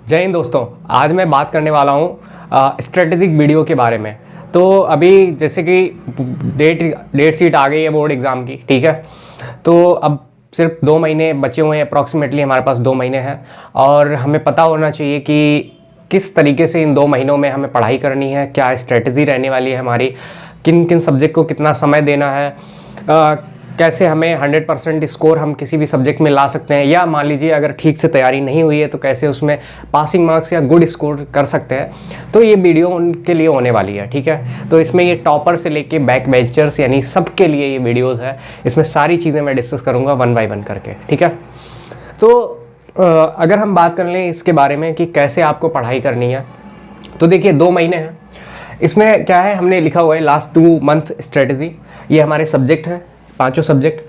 जय हिंद दोस्तों। आज मैं बात करने वाला हूँ स्ट्रेटेजिक वीडियो के बारे में। तो अभी जैसे कि डेट शीट आ गई है बोर्ड एग्ज़ाम की, ठीक है। तो अब सिर्फ 2 महीने बचे हुए हैं, अप्रॉक्सीमेटली हमारे पास 2 महीने हैं और हमें पता होना चाहिए कि किस तरीके से इन 2 महीनों में हमें पढ़ाई करनी है, क्या स्ट्रेटजी रहने वाली है हमारी, किन किन सब्जेक्ट को कितना समय देना है, कैसे हमें 100% स्कोर हम किसी भी सब्जेक्ट में ला सकते हैं, या मान लीजिए अगर ठीक से तैयारी नहीं हुई है तो कैसे उसमें पासिंग मार्क्स या गुड स्कोर कर सकते हैं। तो ये वीडियो उनके लिए होने वाली है, ठीक है। तो इसमें ये टॉपर से लेके बैक बेंचर्स यानी सबके लिए ये वीडियोस है। इसमें सारी चीज़ें मैं डिस्कस करूँगा 1 बाय 1 करके, ठीक है। तो अगर हम बात कर लें इसके बारे में कि कैसे आपको पढ़ाई करनी है, तो देखिए 2 महीने हैं। इसमें क्या है, हमने लिखा हुआ है लास्ट 2 मंथ स्ट्रेटजी। ये हमारे सब्जेक्ट हैं, 5 सब्जेक्ट,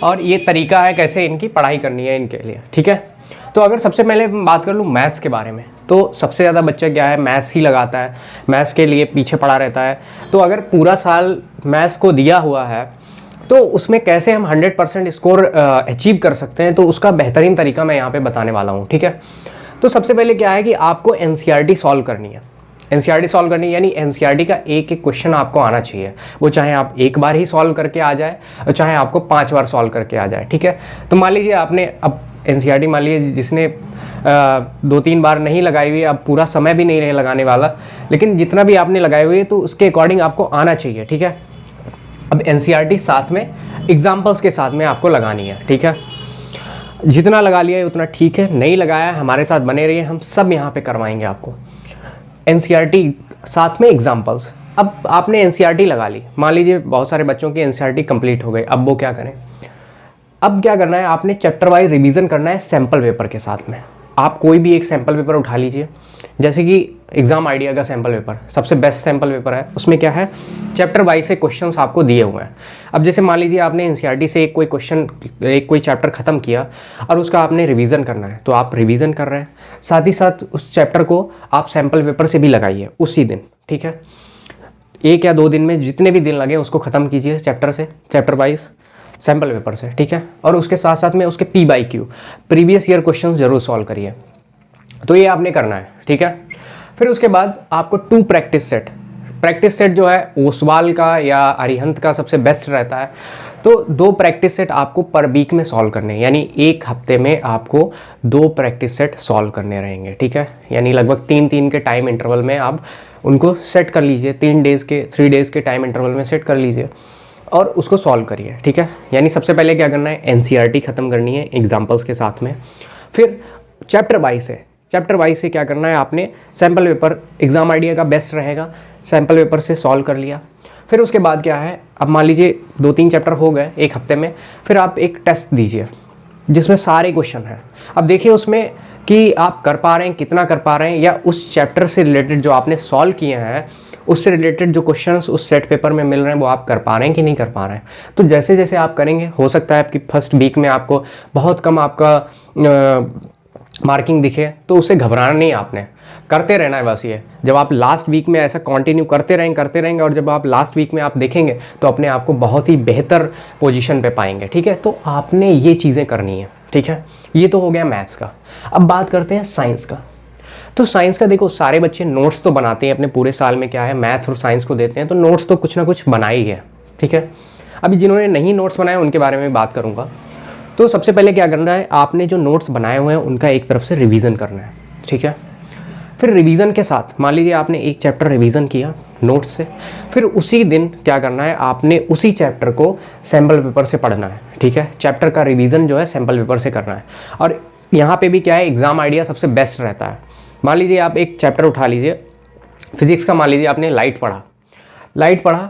और ये तरीका है कैसे इनकी पढ़ाई करनी है इनके लिए, ठीक है। तो अगर सबसे पहले बात कर लूँ मैथ्स के बारे में, तो सबसे ज़्यादा बच्चा क्या है, मैथ्स ही लगाता है, मैथ्स के लिए पीछे पड़ा रहता है। तो अगर पूरा साल मैथ्स को दिया हुआ है तो उसमें कैसे हम 100% स्कोर अचीव कर सकते हैं, तो उसका बेहतरीन तरीका मैं यहाँ पे बताने वाला हूँ, ठीक है। तो सबसे पहले क्या है कि आपको एनसीईआरटी सॉल्व करनी है। एनसीईआरटी सॉल्व करनी यानी एनसीईआरटी का एक एक क्वेश्चन आपको आना चाहिए। वो चाहे आप एक बार ही सॉल्व करके आ जाए और चाहे आपको 5 बार सॉल्व करके आ जाए, ठीक है। तो मान लीजिए आपने अब एनसीईआरटी, मान लीजिए जिसने 2-3 बार नहीं लगाई हुई, अब पूरा समय भी नहीं लगाने वाला, लेकिन जितना भी आपने लगाई हुई है तो उसके अकॉर्डिंग आपको आना चाहिए, ठीक है। अब एनसीईआरटी साथ में एग्जाम्पल्स के साथ में आपको लगानी है, ठीक है। जितना लगा लिया है उतना ठीक है, नहीं लगाया है हमारे साथ बने रहिए, हम सब यहाँ पे करवाएंगे आपको। एनसीईआरटी साथ में एग्जाम्पल्स। अब आपने एनसीईआरटी लगा ली, मान लीजिए बहुत सारे बच्चों की एनसीईआरटी कंप्लीट हो गई, अब वो क्या करें। अब क्या करना है, आपने चैप्टर वाइज रिवीजन करना है सैम्पल पेपर के साथ में। आप कोई भी एक सैम्पल पेपर उठा लीजिए, जैसे कि एग्जाम आइडिया का सैम्पल पेपर सबसे बेस्ट सैम्पल पेपर है। उसमें क्या है, चैप्टर वाइज से क्वेश्चंस आपको दिए हुए हैं। अब जैसे मान लीजिए आपने एनसीईआरटी से एक कोई चैप्टर ख़त्म किया और उसका आपने रिवीजन करना है, तो आप रिवीजन कर रहे हैं, साथ ही साथ उस चैप्टर को आप सैम्पल पेपर से भी लगाइए उसी दिन, ठीक है। 1 या 2 दिन में जितने भी दिन लगे उसको ख़त्म कीजिए चैप्टर वाइज सैम्पल पेपर से, ठीक है। और उसके साथ साथ में उसके PYQ प्रीवियस ईयर क्वेश्चन जरूर सॉल्व करिए। तो ये आपने करना है, ठीक है। फिर उसके बाद आपको 2 प्रैक्टिस सेट जो है ओसवाल का या अरिहंत का सबसे बेस्ट रहता है। तो 2 प्रैक्टिस सेट आपको पर वीक में सॉल्व करने हैं, यानी 1 हफ्ते में आपको 2 प्रैक्टिस सेट सॉल्व करने रहेंगे, ठीक है। यानी लगभग 3-3 के टाइम इंटरवल में आप उनको सेट कर लीजिए, 3 डेज़ के टाइम इंटरवल में सेट कर लीजिए और उसको सॉल्व करिए, ठीक है। यानी सबसे पहले क्या करना है, एनसीईआरटी ख़त्म करनी है एग्जाम्पल्स के साथ में। फिर चैप्टर वाइज से क्या करना है, आपने सैम्पल पेपर, एग्जाम आइडिया का बेस्ट रहेगा, सैम्पल पेपर से सॉल्व कर लिया। फिर उसके बाद क्या है, अब मान लीजिए 2-3 चैप्टर हो गए 1 हफ्ते में, फिर आप एक टेस्ट दीजिए जिसमें सारे क्वेश्चन हैं। अब देखिए उसमें कि आप कर पा रहे हैं, कितना कर पा रहे हैं, या उस चैप्टर से रिलेटेड जो आपने सॉल्व किए हैं उससे रिलेटेड जो क्वेश्चंस उस सेट पेपर में मिल रहे हैं वो आप कर पा रहे हैं कि नहीं कर पा रहे हैं। तो जैसे जैसे आप करेंगे, हो सकता है आपकी फर्स्ट वीक में आपको बहुत कम आपका मार्किंग दिखे, तो उससे घबराना नहीं, आपने करते रहना है बस। ये जब आप लास्ट वीक में ऐसा कंटिन्यू करते रहेंगे और जब आप लास्ट वीक में आप देखेंगे तो अपने आप को बहुत ही बेहतर पोजीशन पे पाएंगे, ठीक है। तो आपने ये चीज़ें करनी है, ठीक है। ये तो हो गया मैथ्स का। अब बात करते हैं साइंस का। तो साइंस का देखो, सारे बच्चे नोट्स तो बनाते हैं अपने पूरे साल में, क्या है, मैथ्स और साइंस को देते हैं, तो नोट्स तो कुछ ना कुछ बना ही गए, ठीक है। अभी जिन्होंने नहीं नोट्स बनाए उनके बारे में बात करूँगा। तो सबसे पहले क्या करना है, आपने जो नोट्स बनाए हुए हैं उनका एक तरफ से रिवीजन करना है, ठीक है। फिर रिवीजन के साथ मान लीजिए आपने एक चैप्टर रिवीजन किया नोट्स से, फिर उसी दिन क्या करना है, आपने उसी चैप्टर को सैम्पल पेपर से पढ़ना है, ठीक है। चैप्टर का रिवीजन जो है सैम्पल पेपर से करना है। और यहाँ पे भी क्या है, एग्जाम आइडिया सबसे बेस्ट रहता है। मान लीजिए आप एक चैप्टर उठा लीजिए फिजिक्स का, मान लीजिए आपने लाइट पढ़ा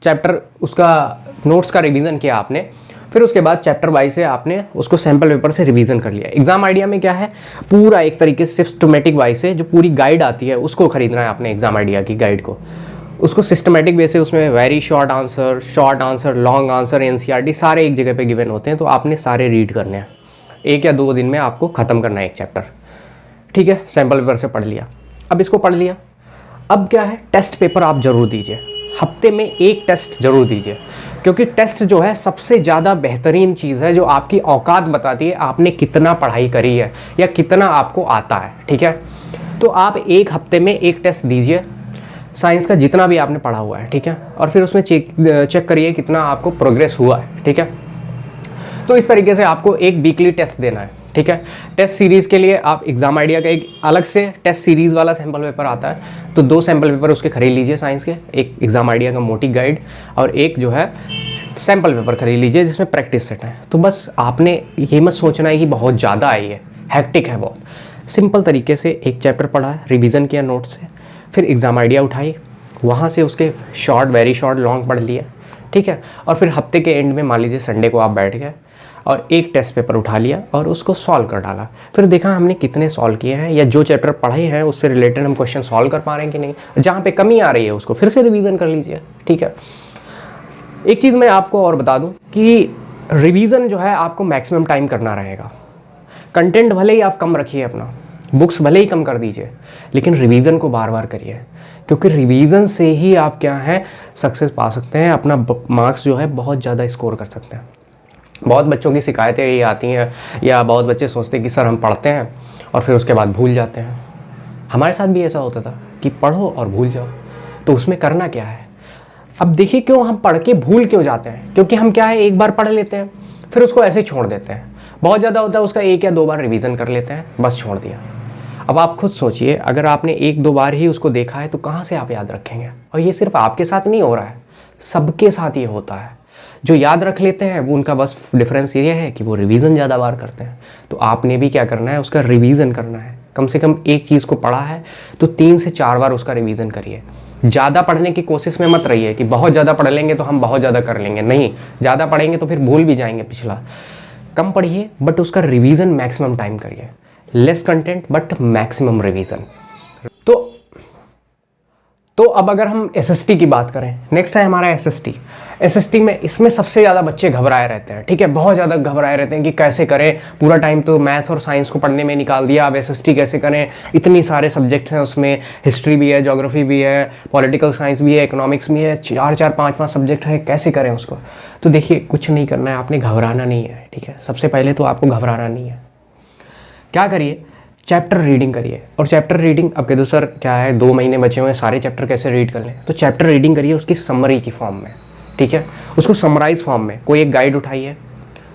चैप्टर, उसका नोट्स का रिवीजन किया आपने, फिर उसके बाद चैप्टर वाइज से आपने उसको सैम्पल पेपर से रिवीजन कर लिया। एग्जाम आइडिया में क्या है, पूरा एक तरीके से सिस्टमेटिक वाइज से जो पूरी गाइड आती है उसको खरीदना है आपने, एग्जाम आइडिया की गाइड को, उसको सिस्टमेटिक वे से, उसमें very short answer, long answer, NCERT सारे एक जगह पे गिवन होते हैं, तो आपने सारे रीड करने हैं। 1 या 2 दिन में आपको ख़त्म करना है एक चैप्टर, ठीक है। सैम्पल पेपर से पढ़ लिया। अब इसको पढ़ लिया, अब क्या है, टेस्ट पेपर आप जरूर दीजिए। हफ्ते में एक टेस्ट ज़रूर दीजिए, क्योंकि टेस्ट जो है सबसे ज़्यादा बेहतरीन चीज़ है जो आपकी औकात बताती है आपने कितना पढ़ाई करी है या कितना आपको आता है। ठीक है, तो आप एक हफ्ते में एक टेस्ट दीजिए साइंस का जितना भी आपने पढ़ा हुआ है। ठीक है, और फिर उसमें चेक करिए कितना आपको प्रोग्रेस हुआ है। ठीक है, तो इस तरीके से आपको एक वीकली टेस्ट देना है। ठीक है, टेस्ट सीरीज़ के लिए आप एग्जाम आइडिया का एक अलग से टेस्ट सीरीज़ वाला सैम्पल पेपर आता है, तो 2 सैम्पल पेपर उसके खरीद लीजिए साइंस के, एक एग्जाम आइडिया का मोटी गाइड और एक जो है सैम्पल पेपर खरीद लीजिए जिसमें प्रैक्टिस सेट है। तो बस आपने ये मत सोचना है कि बहुत ज़्यादा आई है, हैक्टिक है बहुत। सिंपल तरीके से एक चैप्टर पढ़ा है, रिविज़न किया नोट से, फिर एग्ज़ाम आइडिया उठाई, वहाँ से उसके शॉर्ट, वेरी शॉर्ट, लॉन्ग पढ़ लिया। ठीक है, और फिर हफ्ते के एंड में मान लीजिए संडे को आप बैठ गए और एक टेस्ट पेपर उठा लिया और उसको सॉल्व कर डाला। फिर देखा हमने कितने सॉल्व किए हैं या जो चैप्टर पढ़े हैं उससे रिलेटेड हम क्वेश्चन सॉल्व कर पा रहे हैं कि नहीं, जहाँ पे कमी आ रही है उसको फिर से रिवीजन कर लीजिए। ठीक है, एक चीज़ मैं आपको और बता दूं कि रिवीजन जो है आपको मैक्सिमम टाइम करना रहेगा। कंटेंट भले ही आप कम रखिए, अपना बुक्स भले ही कम कर दीजिए, लेकिन रिवीजन को बार बार करिए, क्योंकि रिवीजन से ही आप क्या है सक्सेस पा सकते हैं, अपना मार्क्स जो है बहुत ज़्यादा स्कोर कर सकते हैं। बहुत बच्चों की शिकायतें ये आती हैं या बहुत बच्चे सोचते हैं कि सर हम पढ़ते हैं और फिर उसके बाद भूल जाते हैं। हमारे साथ भी ऐसा होता था कि पढ़ो और भूल जाओ, तो उसमें करना क्या है। अब देखिए क्यों हम पढ़ के भूल क्यों जाते हैं, क्योंकि हम क्या है एक बार पढ़ लेते हैं फिर उसको ऐसे ही छोड़ देते हैं। बहुत ज़्यादा होता है उसका 1 या 2 बार रिवीजन कर लेते हैं, बस छोड़ दिया। अब आप खुद सोचिए, अगर आपने 1-2 बार ही उसको देखा है तो कहाँ से आप याद रखेंगे। और ये सिर्फ आपके साथ नहीं हो रहा है, सबके साथ ये होता है। जो याद रख लेते हैं वो उनका बस डिफरेंस ये है कि वो रिवीजन ज़्यादा बार करते हैं। तो आपने भी क्या करना है, उसका रिवीजन करना है। कम से कम एक चीज़ को पढ़ा है तो 3 से 4 बार उसका रिवीजन करिए। ज़्यादा पढ़ने की कोशिश में मत रहिए कि बहुत ज़्यादा पढ़ लेंगे तो हम बहुत ज़्यादा कर लेंगे, नहीं, ज़्यादा पढ़ेंगे तो फिर भूल भी जाएंगे पिछला। कम पढ़िए बट उसका रिवीजन मैक्सिमम टाइम करिए, less content but maximum revision. तो अब अगर हम एसएसटी की बात करें, नेक्स्ट है हमारा एसएसटी। एसएसटी में इसमें सबसे ज़्यादा बच्चे घबराए रहते हैं। ठीक है, बहुत ज़्यादा घबराए रहते हैं कि कैसे करें, पूरा टाइम तो मैथ्स और साइंस को पढ़ने में निकाल दिया, अब एसएसटी कैसे करें, इतनी सारे सब्जेक्ट्स हैं उसमें, हिस्ट्री भी है, ज्योग्राफी भी है, पॉलिटिकल साइंस भी है, इकोनॉमिक्स भी है, 4-4, 5-5 सब्जेक्ट है, कैसे करें उसको। तो देखिए कुछ नहीं करना है, आपने घबराना नहीं है। ठीक है, सबसे पहले तो आपको घबराना नहीं है। क्या करिए, चैप्टर रीडिंग करिए। और चैप्टर रीडिंग, अब कह दो सर क्या है 2 महीने बचे हुए हैं, सारे चैप्टर कैसे रीड कर लें, तो चैप्टर रीडिंग करिए उसकी समरी की फॉर्म में। ठीक है, उसको समराइज फॉर्म में, कोई एक गाइड उठाइए,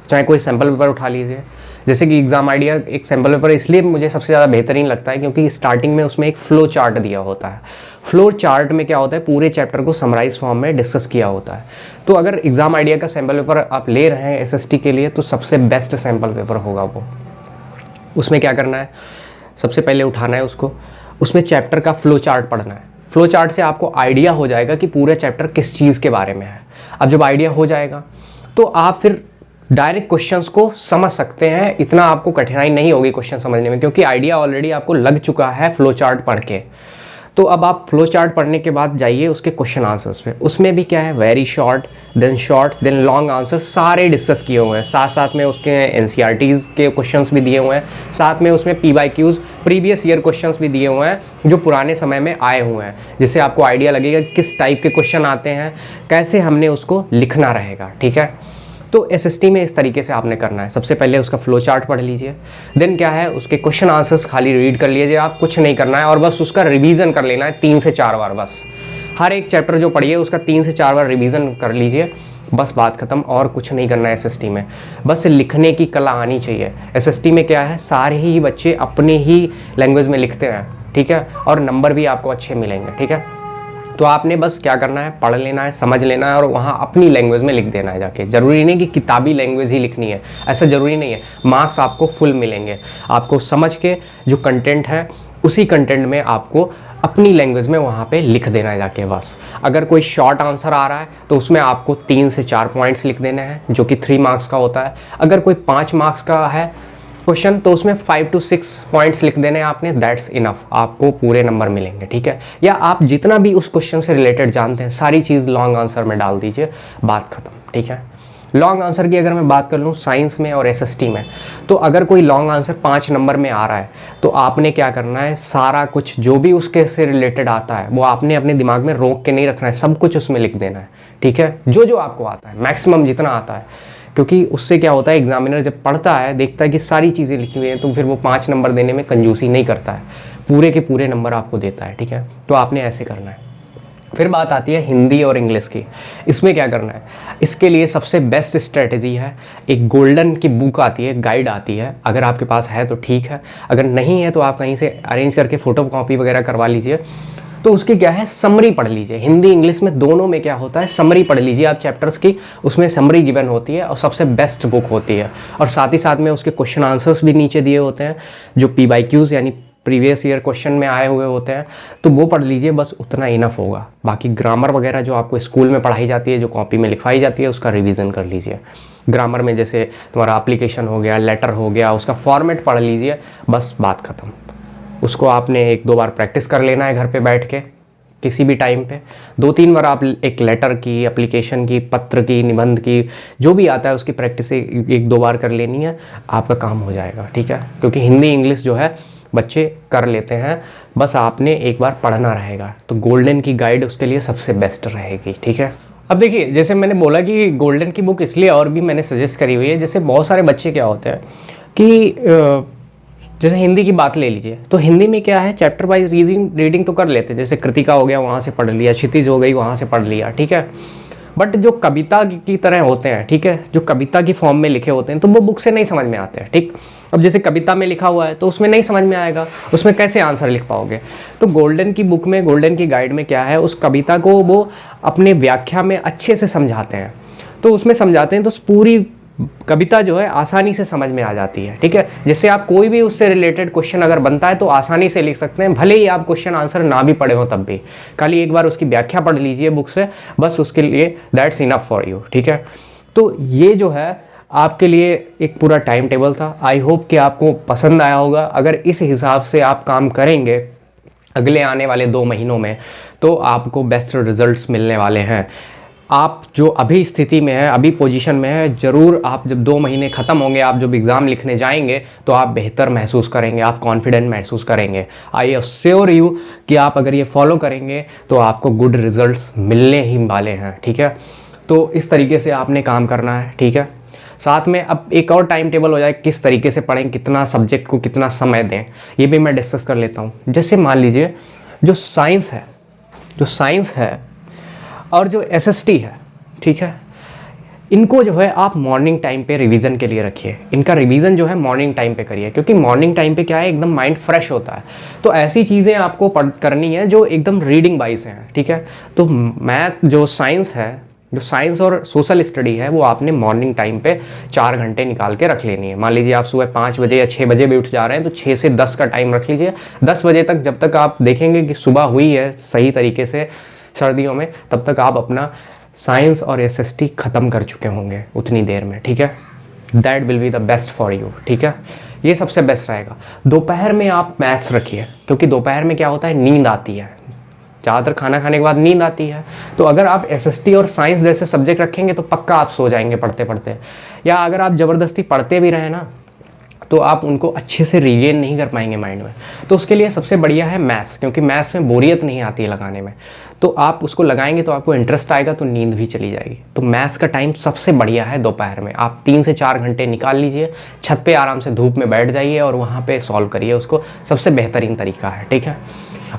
चाहे कोई सैम्पल पेपर उठा लीजिए। जैसे कि एग्जाम आइडिया एक सैम्पल पेपर इसलिए मुझे सबसे ज़्यादा बेहतरीन लगता है क्योंकि स्टार्टिंग में उसमें एक फ्लो चार्ट दिया होता है। फ्लो चार्ट में क्या होता है, पूरे चैप्टर को समराइज फॉर्म में डिस्कस किया होता है। तो अगर एग्जाम आइडिया का सैम्पल पेपर आप ले रहे हैं एसएसटी के लिए तो सबसे बेस्ट सैम्पल पेपर होगा वो। उसमें क्या करना है, सबसे पहले उठाना है उसको, उसमें चैप्टर का फ्लो चार्ट पढ़ना है। फ्लो चार्ट से आपको आइडिया हो जाएगा कि पूरा चैप्टर किस चीज़ के बारे में है। अब जब आइडिया हो जाएगा तो आप फिर डायरेक्ट क्वेश्चंस को समझ सकते हैं, इतना आपको कठिनाई नहीं होगी क्वेश्चन समझने में, क्योंकि आइडिया ऑलरेडी आपको लग चुका है फ्लो चार्ट पढ़ के। तो अब आप फ्लो चार्ट पढ़ने के बाद जाइए उसके क्वेश्चन आंसर्स पे। उसमें भी क्या है, very short then long answer सारे डिस्कस किए हुए हैं। साथ साथ में उसके एनसीईआरटीज़ के क्वेश्चंस भी दिए हुए हैं, साथ में उसमें पीवाईक्यूज़ प्रीवियस ईयर क्वेश्चंस भी दिए हुए हैं जो पुराने समय में आए हुए हैं, जिससे आपको आइडिया लगेगा किस टाइप के क्वेश्चन आते हैं, कैसे हमने उसको लिखना रहेगा। ठीक है, तो एसएसटी में इस तरीके से आपने करना है। सबसे पहले उसका फ्लो चार्ट पढ़ लीजिए, देन क्या है उसके क्वेश्चन आंसर्स खाली रीड कर लीजिए, आप कुछ नहीं करना है और बस उसका रिवीजन कर लेना है 3 से 4 बार। बस हर एक चैप्टर जो पढ़िए उसका 3 से 4 बार रिवीजन कर लीजिए, बस बात खत्म। और कुछ नहीं करना है एसएसटी में, बस लिखने की कला आनी चाहिए। एसएसटी में क्या है, सारे ही बच्चे अपने ही लैंग्वेज में लिखते हैं। ठीक है, और नंबर भी आपको अच्छे मिलेंगे। ठीक है, तो आपने बस क्या करना है, पढ़ लेना है, समझ लेना है और वहाँ अपनी लैंग्वेज में लिख देना है जाके। ज़रूरी नहीं कि किताबी लैंग्वेज ही लिखनी है, ऐसा ज़रूरी नहीं है। मार्क्स आपको फुल मिलेंगे, आपको समझ के जो कंटेंट है उसी कंटेंट में आपको अपनी लैंग्वेज में वहाँ पे लिख देना है जाके बस। अगर कोई शॉर्ट आंसर आ रहा है तो उसमें आपको 3 से 4 पॉइंट्स लिख देने हैं जो कि 3 मार्क्स का होता है। अगर कोई 5 मार्क्स का है क्वेश्चन तो उसमें 5 to 6 पॉइंट्स लिख देने हैं आपने, दैट्स इनफ, आपको पूरे नंबर मिलेंगे। ठीक है, या आप जितना भी उस क्वेश्चन से रिलेटेड जानते हैं सारी चीज़ लॉन्ग आंसर में डाल दीजिए, बात खत्म। ठीक है, लॉन्ग आंसर की अगर मैं बात कर लूँ साइंस में और एसएसटी में, तो अगर कोई लॉन्ग आंसर 5 नंबर में आ रहा है तो आपने क्या करना है, सारा कुछ जो भी उसके से रिलेटेड आता है वो आपने अपने दिमाग में रोक के नहीं रखना है, सब कुछ उसमें लिख देना है, ठीक है, जो जो आपको आता है, मैक्सिमम जितना आता है। क्योंकि उससे क्या होता है, एग्जामिनर जब पढ़ता है देखता है कि सारी चीज़ें लिखी हुई हैं, तो फिर वो 5 नंबर देने में कंजूसी नहीं करता है, पूरे के पूरे नंबर आपको देता है, ठीक है। तो आपने ऐसे करना है। फिर बात आती है हिंदी और इंग्लिश की। इसमें क्या करना है, इसके लिए सबसे बेस्ट स्ट्रेटजी है, एक गोल्डन की बुक आती है, गाइड आती है, अगर आपके पास है तो ठीक है, अगर नहीं है तो आप कहीं से अरेंज करके फ़ोटो कॉपी वगैरह करवा लीजिए। तो उसकी क्या है, समरी पढ़ लीजिए। हिंदी इंग्लिश में दोनों में क्या होता है, समरी पढ़ लीजिए आप चैप्टर्स की, उसमें समरी गिवन होती है और सबसे बेस्ट बुक होती है। और साथ ही साथ में उसके क्वेश्चन आंसर्स भी नीचे दिए होते हैं, जो PYQs यानी प्रीवियस ईयर क्वेश्चन में आए हुए होते हैं, तो वो पढ़ लीजिए, बस उतना इनफ होगा। बाकी ग्रामर वगैरह जो आपको स्कूल में पढ़ाई जाती है, जो कॉपी में लिखवाई जाती है, उसका रिवीजन कर लीजिए। ग्रामर में जैसे तुम्हारा एप्लीकेशन हो गया, लेटर हो गया, उसका फॉर्मेट पढ़ लीजिए, बस बात ख़त्म। उसको आपने 1-2 बार प्रैक्टिस कर लेना है घर पे बैठ के, किसी भी टाइम पे 2-3 बार आप एक लेटर की, एप्लीकेशन की, पत्र की, निबंध की, जो भी आता है उसकी प्रैक्टिस 1-2 बार कर लेनी है, आपका काम हो जाएगा, ठीक है। क्योंकि हिंदी इंग्लिश जो है बच्चे कर लेते हैं, बस आपने एक बार पढ़ना रहेगा। तो गोल्डन की गाइड उसके लिए सबसे बेस्ट रहेगी, ठीक है। अब देखिए, जैसे मैंने बोला कि गोल्डन की बुक इसलिए और भी मैंने सजेस्ट करी हुई है, जैसे बहुत सारे बच्चे क्या होते हैं कि जैसे हिंदी की बात ले लीजिए, तो हिंदी में क्या है, चैप्टर वाइज रीडिंग तो कर लेते हैं, जैसे कृतिका हो गया वहाँ से पढ़ लिया, क्षितिज हो गई वहाँ से पढ़ लिया, ठीक है। बट जो कविता की तरह होते हैं, ठीक है, जो कविता की फॉर्म में लिखे होते हैं, तो वो बुक से नहीं समझ में आते हैं, ठीक। अब जैसे कविता में लिखा हुआ है तो उसमें नहीं समझ में आएगा, उसमें कैसे आंसर लिख पाओगे। तो गोल्डन की बुक में, गोल्डन की गाइड में क्या है, उस कविता को वो अपने व्याख्या में अच्छे से समझाते हैं। तो उसमें समझाते हैं तो पूरी कविता जो है आसानी से समझ में आ जाती है, ठीक है। जिससे आप कोई भी उससे रिलेटेड क्वेश्चन अगर बनता है तो आसानी से लिख सकते हैं, भले ही आप क्वेश्चन आंसर ना भी पढ़े हो तब भी, खाली एक बार उसकी व्याख्या पढ़ लीजिए बुक से, बस उसके लिए दैट्स इनफ फॉर यू, ठीक है। तो ये जो है आपके लिए एक पूरा टाइम टेबल था। आई होप कि आपको पसंद आया होगा। अगर इस हिसाब से आप काम करेंगे अगले आने वाले 2 महीनों में, तो आपको बेस्ट रिजल्ट्स मिलने वाले हैं। आप जो अभी स्थिति में है, अभी पोजीशन में है, ज़रूर आप जब 2 महीने ख़त्म होंगे, आप जब एग्ज़ाम लिखने जाएंगे तो आप बेहतर महसूस करेंगे, आप कॉन्फिडेंट महसूस करेंगे। आई अश्योर यू कि आप अगर ये फॉलो करेंगे तो आपको गुड रिजल्ट्स मिलने ही वाले हैं, ठीक है। तो इस तरीके से आपने काम करना है, ठीक है। साथ में अब एक और टाइम टेबल हो जाए, किस तरीके से पढ़ें, कितना सब्जेक्ट को कितना समय दें, ये भी मैं डिस्कस कर लेता हूँ। जैसे मान लीजिए जो साइंस है और जो एसएसटी है, ठीक है, इनको जो है आप मॉर्निंग टाइम पे रिवीजन के लिए रखिए। इनका रिवीजन जो है मॉर्निंग टाइम पे करिए, क्योंकि मॉर्निंग टाइम पे क्या है, एकदम माइंड फ्रेश होता है। तो ऐसी चीज़ें आपको करनी है जो एकदम रीडिंग वाइज हैं, ठीक है। तो मैथ, जो साइंस और सोशल स्टडी है, वो आपने मॉर्निंग टाइम पे 4 घंटे निकाल के रख लेनी है। मान लीजिए आप सुबह 5 बजे या 6 बजे भी उठ जा रहे हैं, तो 6 से 10 का टाइम रख लीजिए। 10 बजे तक जब तक आप देखेंगे कि सुबह हुई है सही तरीके से सर्दियों में, तब तक आप अपना साइंस और एसएसटी ख़त्म कर चुके होंगे उतनी देर में, ठीक है। That will be the best for you, ठीक है। ये सबसे बेस्ट रहेगा। दोपहर में आप मैथ्स रखिए, क्योंकि दोपहर में क्या होता है, नींद आती है, ज़्यादातर खाना खाने के बाद नींद आती है। तो अगर आप एसएसटी और साइंस जैसे सब्जेक्ट रखेंगे तो पक्का आप सो जाएंगे पढ़ते पढ़ते, या अगर आप ज़बरदस्ती पढ़ते भी रहें ना, तो आप उनको अच्छे से रीगेन नहीं कर पाएंगे माइंड में। तो उसके लिए सबसे बढ़िया है मैथ्स, क्योंकि मैथ्स में बोरियत नहीं आती है लगाने में। तो आप उसको लगाएंगे तो आपको इंटरेस्ट आएगा, तो नींद भी चली जाएगी। तो मैथ्स का टाइम सबसे बढ़िया है दोपहर में। आप 3 से 4 घंटे निकाल लीजिए, छत पे आराम से धूप में बैठ जाइए और वहाँ पे सॉल्व करिए उसको, सबसे बेहतरीन तरीका है, ठीक है।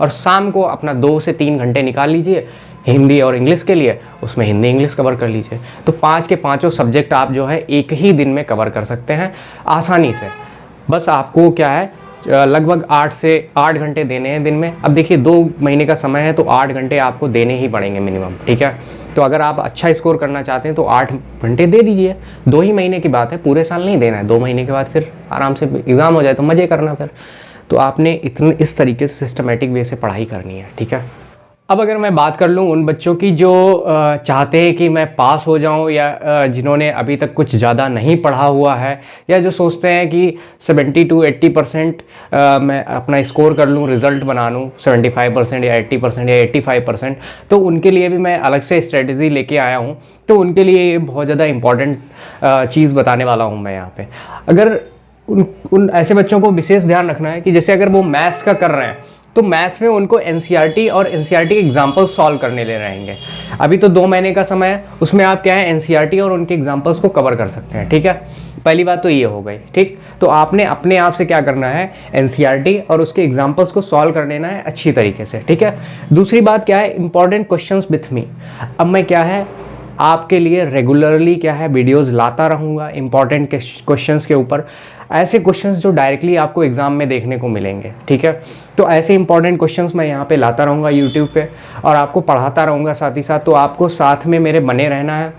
और शाम को अपना 2 से 3 घंटे निकाल लीजिए हिंदी और इंग्लिश के लिए, उसमें हिंदी इंग्लिश कवर कर लीजिए। तो 5 के 5 सब्जेक्ट आप जो है एक ही दिन में कवर कर सकते हैं आसानी से। बस आपको क्या है, लगभग 8 से 8 घंटे देने हैं दिन में। अब देखिए 2 महीने का समय है, तो 8 घंटे आपको देने ही पड़ेंगे मिनिमम, ठीक है। तो अगर आप अच्छा स्कोर करना चाहते हैं तो 8 घंटे दे दीजिए। 2 ही महीने की बात है, पूरे साल नहीं देना है। 2 महीने के बाद फिर आराम से एग्ज़ाम हो जाए तो मज़े करना फिर। तो आपने इस तरीके से सिस्टमेटिक वे से पढ़ाई करनी है, ठीक है। अब अगर मैं बात कर लूँ उन बच्चों की जो चाहते हैं कि मैं पास हो जाऊं, या जिन्होंने अभी तक कुछ ज़्यादा नहीं पढ़ा हुआ है, या जो सोचते हैं कि 70 to 80% मैं अपना स्कोर कर लूँ, रिज़ल्ट बना लूँ 75% या 80% या 85%, तो उनके लिए भी मैं अलग से स्ट्रेटजी लेके आया हूँ। तो उनके लिए ये बहुत ज़्यादा इम्पॉर्टेंट चीज़ बताने वाला हूँ मैं यहाँ पे। अगर उन ऐसे बच्चों को विशेष ध्यान रखना है कि जैसे अगर वो मैथ्स का कर रहे हैं तो मैथ्स में उनको एनसीईआरटी और एनसीईआरटी के एग्जाम्पल्स सॉल्व करने ले रहेंगे। अभी तो 2 महीने का समय है, उसमें आप क्या है एनसीईआरटी और उनके एग्जाम्पल्स को कवर कर सकते हैं। ठीक है, पहली बात तो ये हो गई। ठीक, तो आपने अपने आप से क्या करना है, एनसीईआरटी और उसके एग्जाम्पल्स को सॉल्व कर लेना है अच्छी तरीके से। ठीक है, दूसरी बात क्या है, इंपॉर्टेंट क्वेश्चंस विथ मी। अब मैं क्या है आपके लिए रेगुलरली क्या है वीडियोस लाता रहूँगा इंपॉर्टेंट क्वेश्चंस के ऊपर, ऐसे क्वेश्चंस जो डायरेक्टली आपको एग्जाम में देखने को मिलेंगे। ठीक है, तो ऐसे इंपॉर्टेंट क्वेश्चंस मैं यहाँ पे लाता रहूँगा यूट्यूब पे और आपको पढ़ाता रहूँगा साथ ही साथ। तो आपको साथ में मेरे बने रहना है,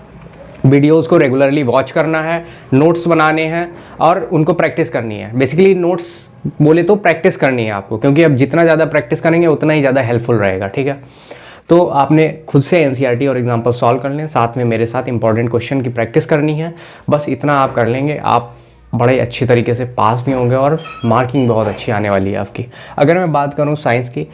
वीडियोस को रेगुलरली वॉच करना है, नोट्स बनाने हैं और उनको प्रैक्टिस करनी है। बेसिकली नोट्स बोले तो प्रैक्टिस करनी है आपको, क्योंकि अब जितना ज़्यादा प्रैक्टिस करेंगे उतना ही ज़्यादा हेल्पफुल रहेगा। ठीक है, तो आपने खुद से एनसीईआरटी और एग्जाम्पल सॉल्व कर लें, साथ में मेरे साथ इंपॉर्टेंट क्वेश्चन की प्रैक्टिस करनी है। बस इतना आप कर लेंगे, आप बड़े अच्छी तरीके से पास भी होंगे और मार्किंग बहुत अच्छी आने वाली है आपकी। अगर मैं बात करूं साइंस की,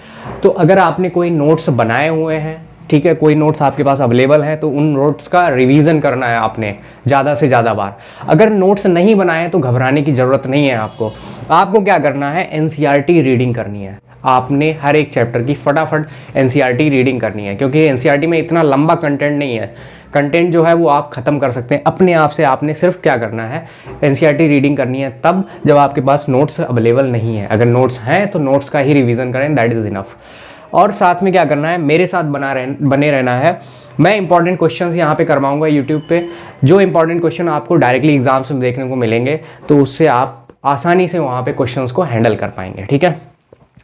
तो अगर आपने कोई नोट्स बनाए हुए हैं, ठीक है, कोई नोट्स आपके पास अवेलेबल है, तो उन नोट्स का रिवीजन करना है आपने ज़्यादा से ज़्यादा बार। अगर नोट्स नहीं बनाए तो घबराने की ज़रूरत नहीं है आपको। आपको क्या करना है, एनसीईआरटी रीडिंग करनी है। आपने हर एक चैप्टर की फटाफट एनसीईआरटी रीडिंग करनी है, क्योंकि एनसीईआरटी में इतना लंबा कंटेंट नहीं है। कंटेंट जो है वो आप ख़त्म कर सकते हैं अपने आप से। आपने सिर्फ क्या करना है, एनसीईआरटी रीडिंग करनी है तब जब आपके पास नोट्स अवेलेबल नहीं है। अगर नोट्स हैं तो नोट्स का ही रिवीजन करें, दैट इज़ इनफ। और साथ में क्या करना है, मेरे साथ बने रहना है। मैं इंपॉर्टेंट क्वेश्चंस यहाँ पे करवाऊंगा यूट्यूब पे। जो इंपॉर्टेंट क्वेश्चन आपको डायरेक्टली एग्जाम्स में देखने को मिलेंगे, तो उससे आप आसानी से वहाँ पे क्वेश्चंस को हैंडल कर पाएंगे। ठीक है,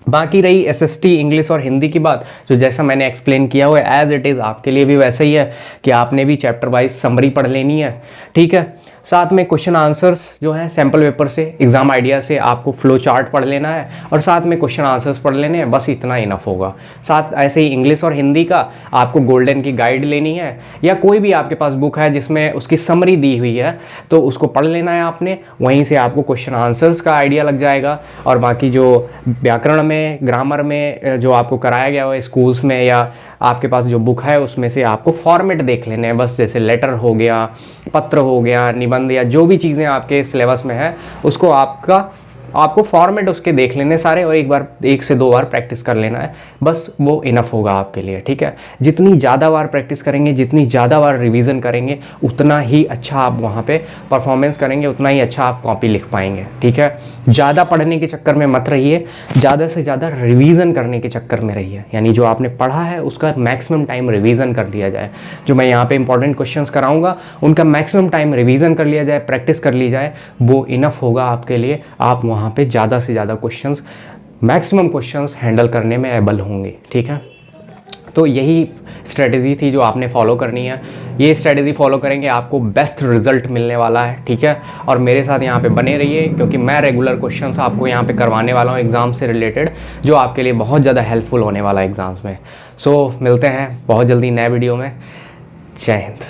बाकी रही एसएसटी इंग्लिश और हिंदी की बात, जो जैसा मैंने एक्सप्लेन किया हुआ है एज इट इज़ आपके लिए भी वैसा ही है कि आपने भी चैप्टर वाइज समरी पढ़ लेनी है। ठीक है, साथ में क्वेश्चन आंसर्स जो हैं सैम्पल पेपर से, एग्जाम आइडिया से आपको फ्लो चार्ट पढ़ लेना है और साथ में क्वेश्चन आंसर्स पढ़ लेने हैं, बस इतना इनफ होगा। साथ ऐसे ही इंग्लिश और हिंदी का आपको गोल्डन की गाइड लेनी है, या कोई भी आपके पास बुक है जिसमें उसकी समरी दी हुई है तो उसको पढ़ लेना है आपने। वहीं से आपको क्वेश्चन आंसर्स का आइडिया लग जाएगा। और बाकी जो व्याकरण में, ग्रामर में जो आपको कराया गया हो स्कूल्स में या आपके पास जो बुक है उसमें से आपको फॉर्मेट देख लेने हैं बस। जैसे लेटर हो गया, पत्र हो गया, निबंध या जो भी चीज़ें आपके सिलेबस में है उसको आपको फॉर्मेट उसके देख लेने सारे और 1 से 2 बार प्रैक्टिस कर लेना है, बस वो इनफ होगा आपके लिए। ठीक है, जितनी ज़्यादा बार प्रैक्टिस करेंगे, जितनी ज़्यादा बार रिवीजन करेंगे, उतना ही अच्छा आप वहाँ पे परफॉर्मेंस करेंगे, उतना ही अच्छा आप कॉपी लिख पाएंगे। ठीक है, ज़्यादा पढ़ने के चक्कर में मत रहिए, ज़्यादा से ज़्यादा रिवीजन करने के चक्कर में रहिए। यानी जो आपने पढ़ा है उसका मैक्सिमम टाइम रिवीजन कर लिया जाए। जो मैं यहाँ पे इंपॉर्टेंट क्वेश्चंस कराऊंगा उनका मैक्सिमम टाइम रिवीजन कर लिया जाए, प्रैक्टिस कर ली जाए, वो इनफ होगा आपके लिए। आप वहाँ पे ज़्यादा से ज़्यादा क्वेश्चंस, मैक्सिमम क्वेश्चंस हैंडल करने में एबल होंगे। ठीक है, तो यही स्ट्रेटजी थी जो आपने फॉलो करनी है। ये स्ट्रेटजी फॉलो करेंगे आपको बेस्ट रिजल्ट मिलने वाला है। ठीक है, और मेरे साथ यहाँ पे बने रहिए, क्योंकि मैं रेगुलर क्वेश्चंस आपको यहाँ पे करवाने वाला हूँ एग्ज़ाम से रिलेटेड, जो आपके लिए बहुत ज़्यादा हेल्पफुल होने वाला है एग्ज़ाम्स में। सो मिलते हैं बहुत जल्दी नए वीडियो में। जय हिंद।